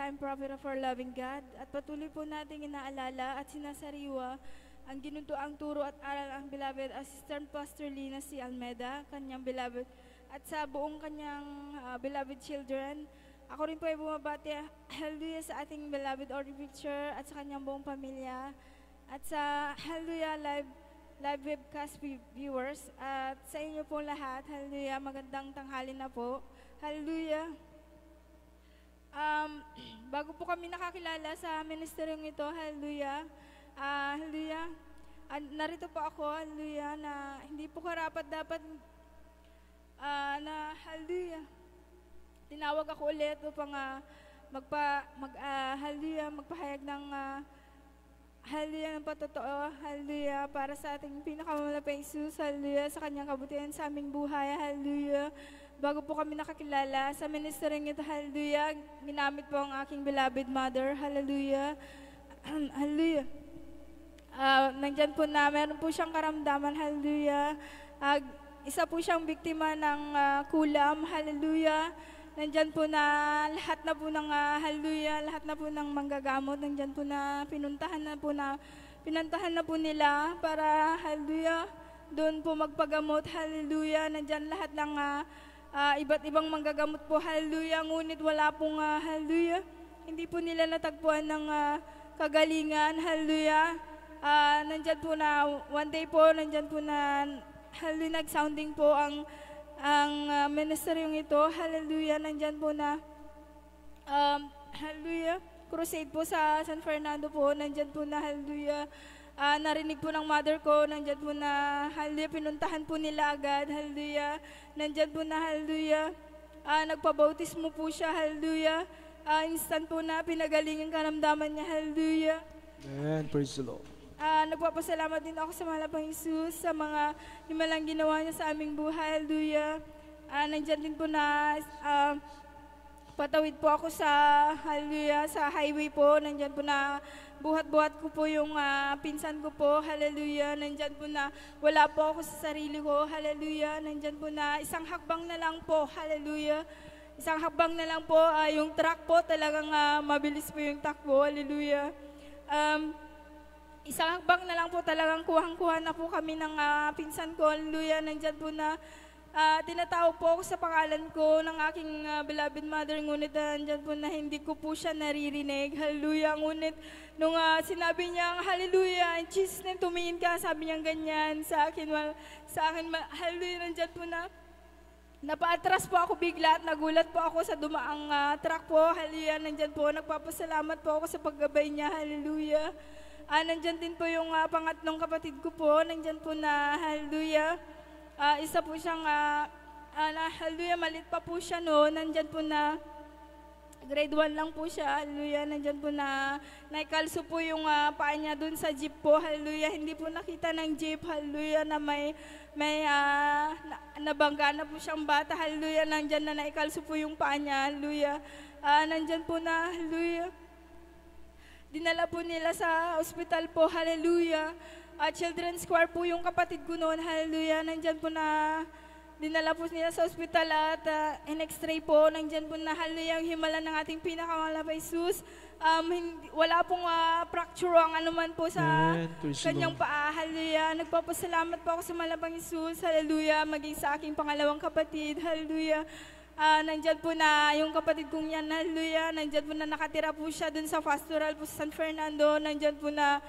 time prophet of our loving God at patuloy po nating inaalala at sinasariwa ang ginuntuang turo at aral ang beloved Assistant Pastor Lina C. Almeda, kanyang beloved, at sa buong kanyang beloved children. Ako rin po ay bumabati, hallelujah, sa ating beloved Order Picture at sa kanyang buong pamilya at sa hallelujah live webcast viewers at sa inyo po lahat, hallelujah, magandang tanghali na po, hallelujah. Bago po kami nakakilala sa ministeryong ito, hallelujah, hallelujah, narito po ako, hallelujah, na hindi po karapat dapat na hallelujah, tinawag ako ulit upang hallelujah, magpahayag ng hallelujah ng patotoo, hallelujah, para sa ating pinakamalapit Jesus, hallelujah, sa kanyang kabutihan sa aming buhay, hallelujah. Bago po kami nakakilala sa ministering ito, hallelujah, ginamit po ang aking beloved mother, hallelujah, hallelujah. Nandyan po na, meron po siyang karamdaman, hallelujah. Isa po siyang biktima ng kulam, hallelujah. Nandyan po na lahat na po ng hallelujah, lahat na po ng manggagamot, nandyan po na pinuntahan na po nila para hallelujah, doon po magpagamot, hallelujah. Nandyan lahat ng iba't ibang manggagamot po, hallelujah, ngunit wala pong hallelujah, hindi po nila natagpuan ng kagalingan, hallelujah. Nandyan po na one day po, nandyan po na hallelujah, nag-sounding po ang ministeryong ito, hallelujah. Nandyan po na hallelujah, crusade po sa San Fernando po, nandyan po na hallelujah. Narinig po ng mother ko, nandyan po na hallelujah, pinuntahan po nila agad, hallelujah. Nandyan po na hallelujah, nagpabautismo po siya, hallelujah. Instant po na pinagaling ang karamdaman niya, hallelujah. Amen, praise the Lord. Nagpapasalamat din ako sa malapang Jesus sa mga himalang ginawa niya sa aming buhay, hallelujah. Nandyan din po na patawid po ako sa hallelujah, sa highway po, nandyan po na buhat-buhat ko po yung pinsan ko po, hallelujah. Nandyan po na wala po ako sa sarili ko, hallelujah. Nandyan po na isang hakbang na lang po, hallelujah. Isang hakbang na lang po, yung truck po talagang mabilis po yung takbo, hallelujah. Isang hakbang na lang po talagang kuhang-kuha na po kami ng pinsan ko, hallelujah. Nandyan po na tinatawag po ako sa pangalan ko ng aking beloved mother, ngunit nandyan po na hindi ko po siya naririnig, hallelujah. Ngunit nung sinabi niya, hallelujah, in Jesus' name, tumingin ka, sabi niya ganyan sa akin, hallelujah. Nandyan po na napaatras po ako bigla at nagulat po ako sa dumaang truck po, hallelujah. Nandyan po, nagpapasalamat po ako sa paggabay niya, hallelujah. Nandyan din po yung pangatlong kapatid ko po, nandyan po na hallelujah. Isa po siyang, hallelujah, malit pa po siya no, nandyan po na grade 1 lang po siya, hallelujah. Nandyan po na naikalso po yung paa niya dun sa jeep po, hallelujah. Hindi po nakita ng jeep, hallelujah, na may nabangga na po siyang bata, hallelujah. Nandyan na naikalso po yung paa niya, hallelujah. Nandyan po na, hallelujah. Dinala po nila sa ospital po, hallelujah. Children's Choir po yung kapatid ko noon, hallelujah. Nandyan po na dinala po nila sa ospital at in-x-ray po. Nandyan po na hallelujah ang himala ng ating pinakamalapay Jesus. Wala pong fracture ang anuman po sa kanyang paa, hallelujah. Nagpapasalamat po ako sa malabang Jesus, hallelujah. Maging sa aking pangalawang kapatid, hallelujah. Nandyan po na yung kapatid kong yan, hallelujah. Nandyan po na nakatira po siya dun sa pastoral po sa San Fernando. Nandyan po na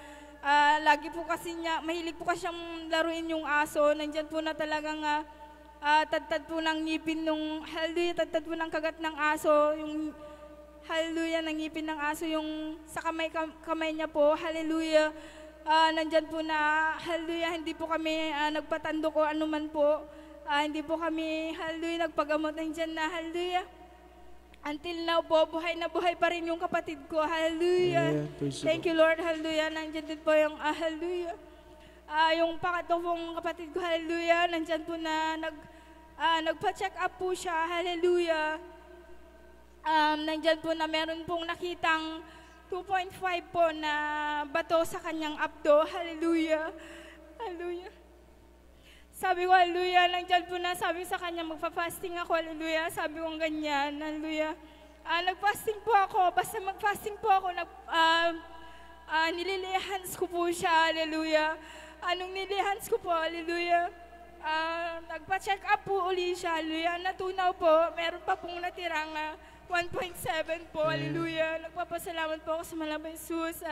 lagi po kasi niya, mahilig po kasi siyang laruin yung aso. Nandyan po na talagang tadtad po ng ngipin nung, hallelujah, tadtad po ng kagat ng aso. Yung, hallelujah, ng ngipin ng aso yung sa kamay niya po, hallelujah. Nandyan po na, hallelujah, hindi po kami nagpatandok o anuman po. Hindi po kami, hallelujah, nagpagamot. Nandyan na, hallelujah. Until now po, buhay na buhay pa rin yung kapatid ko, hallelujah. Thank you, Lord, hallelujah. Nandyan din po yung, hallelujah. Yung pangatlo pong kapatid ko, hallelujah. Nandyan po na nagpa-check up po siya, hallelujah. Nandyan po na meron pong nakitang 2.5 po na bato sa kanyang abdo, hallelujah. Hallelujah. Sabi ko, hallelujah, nandyan po na, sabi sa kanya, magpa-fasting ako, hallelujah. Sabi ko ganyan, hallelujah. Nag-fasting po ako. Basta mag-fasting po ako, nililihans ko po siya, hallelujah. Anong nilihans ko po, hallelujah. Nagpa-check up po uli siya, hallelujah. Natunaw po, meron pa pong natirang 1.7 po, hallelujah. Nagpapasalamat po ako sa Malabay Jesus.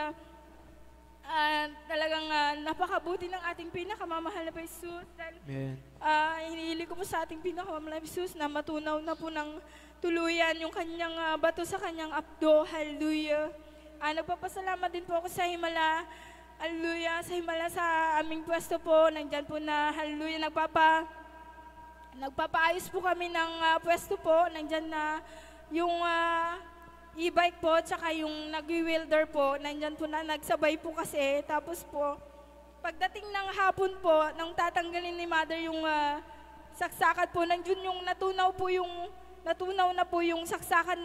Talagang napakabuti ng ating pinakamamahal na Jesus. Amen. Hinihili ko po sa ating pinakamamahal na Jesus na matunaw na po ng tuluyan yung kanyang bato sa kanyang apdo, hallelujah. Nagpapasalamat din po ako sa Himala, hallelujah, sa Himala sa aming pwesto po, nandyan po na, hallelujah, nagpapaayos po kami ng pwesto po, nandyan na yung e-bike po, tsaka yung nag-welder po, nandyan po na, nagsabay po kasi, tapos po, pagdating ng hapon po, nang tatanggalin ni Mother yung saksakan po, nandyan yung natunaw na po yung saksakan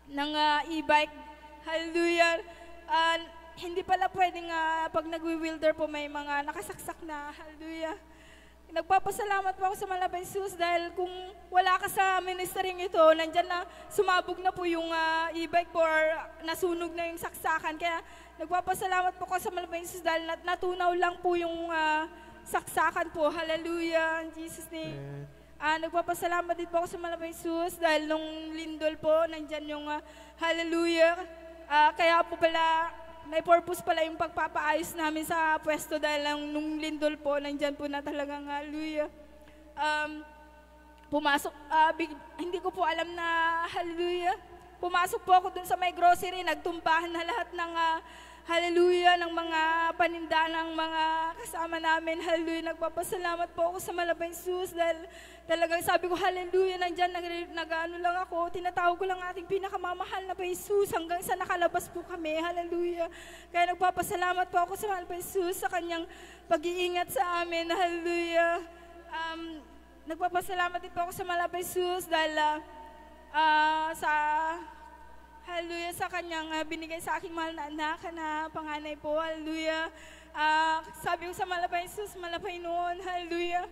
ng e-bike, hallelujah. Hindi pala pwedeng pag nag-welder po may mga nakasaksak na, hallelujah. Nagpapasalamat po ako sa Malabay Jesus dahil kung wala ka sa ministering ito, nandyan na sumabog na po yung e-bike po or nasunog na yung saksakan. Kaya nagpapasalamat po ako sa Malabay Jesus dahil natunaw lang po yung saksakan po, hallelujah, in Jesus' name. Nagpapasalamat din po ako sa Malabay Jesus dahil nung lindol po, nandyan yung hallelujah. Kaya po pala, may purpose pala yung pagpapaayos namin sa pwesto dahil lang nung lindol po, nandyan po na talagang hallelujah. Hindi ko po alam na hallelujah. Pumasok po ako dun sa may grocery, nagtumbahan na lahat ng hallelujah, ng mga paninda ng mga kasama namin, hallelujah. Nagpapasalamat po ako sa Malabay Jesus dahil talagang sabi ko, hallelujah, nandyan, nag-ano lang ako, tinatawag ko lang ating pinakamamahal na Jesus hanggang sa nakalabas po kami, hallelujah. Kaya nagpapasalamat po ako sa Malabay Jesus sa kanyang pag-iingat sa amin, hallelujah. Nagpapasalamat din po ako sa Malabay Jesus dahil hallelujah, sa kanyang binigay sa aking mahal na anak na panganay po, hallelujah. Sabi ko sa Malabay Jesus, malapay noon, hallelujah.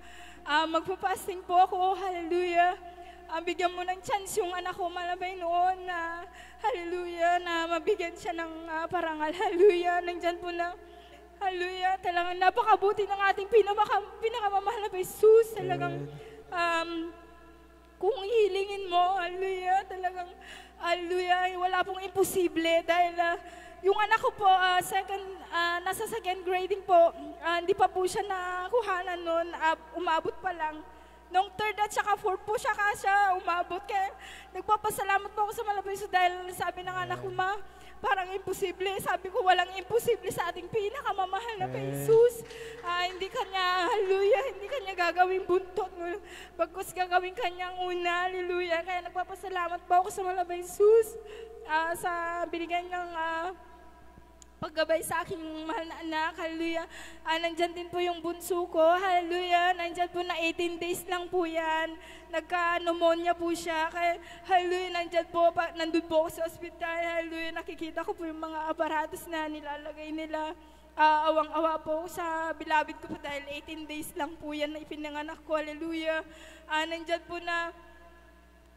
Magpapasting po ako, hallelujah. Bigyan mo ng chance yung anak ko, malabay noon, na hallelujah, na mabigyan siya ng parangal, hallelujah. Nandyan po na, hallelujah, talagang napakabuti ng ating pinakamamahal na Jesus, talagang, kung hilingin mo, hallelujah, talagang, hallelujah, wala pong imposible dahil yung anak ko po, nasa second grading po, hindi pa po siya nakuhanan noon, umabot pa lang. Nung third at saka fourth po siya umabot. Kaya nagpapasalamat po ako sa Malabay Jesus dahil sabi ng anak ko, ma, parang imposible. Sabi ko, walang imposible sa ating pinakamamahal na Jesus. Hindi kanya, hallelujah, hindi kanya gagawing buntot. Bagkus gagawin kanyang una, hallelujah. Kaya nagpapasalamat po ako sa Malabay Jesus sa binigay ng paggabay sa aking mahal na anak, hallelujah. Nandyan din po yung bunso ko, hallelujah. Nandyan po na 18 days lang po yan. Nagka-pneumonia po siya. Kaya, hallelujah, nandun po ako sa ospital, hallelujah. Nakikita ko po yung mga aparatos na nilalagay nila. Awang-awa po sa bilabid ko po dahil 18 days lang po yan na ipinanganak ko, hallelujah. Nandyan po na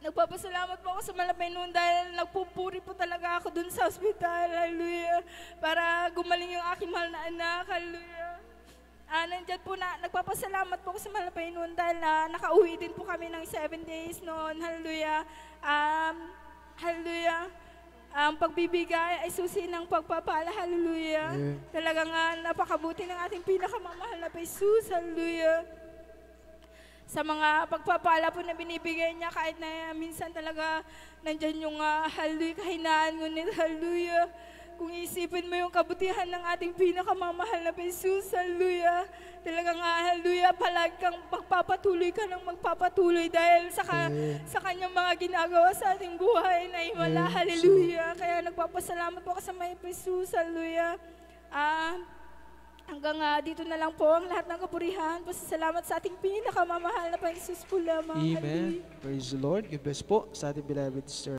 nagpapasalamat po ako sa Malabay noon dahil nagpupuri po talaga ako dun sa ospital, hallelujah, para gumaling yung aking mahal na anak, hallelujah. Nandyan po na, nagpapasalamat po ako sa Malabay noon dahil nakauwi din po kami ng 7 days noon, hallelujah. Hallelujah. Ang pagbibigay ay susi ng pagpapala, hallelujah. Talagang napakabuti ng ating pinakamamahal na Jesus, hallelujah. Sa mga pagpapala po na binibigay niya, kahit na minsan talaga nandyan yung hallelujah, kahinaan, ngunit hallelujah. Kung isipin mo yung kabutihan ng ating pinakamamahal na Jesus, hallelujah. Talagang hallelujah, palagi kang magpapatuloy ka ng magpapatuloy dahil sa kanyang mga ginagawa sa ating buhay na himala, hallelujah. Kaya nagpapasalamat po ako sa may Jesus, hallelujah. Hanggang dito na lang po ang lahat ng kapurihan. Pasasalamat sa ating pinakamamahal na Panginoon po lamang. Amen. Praise the Lord. Give bless po sa ating beloved sister.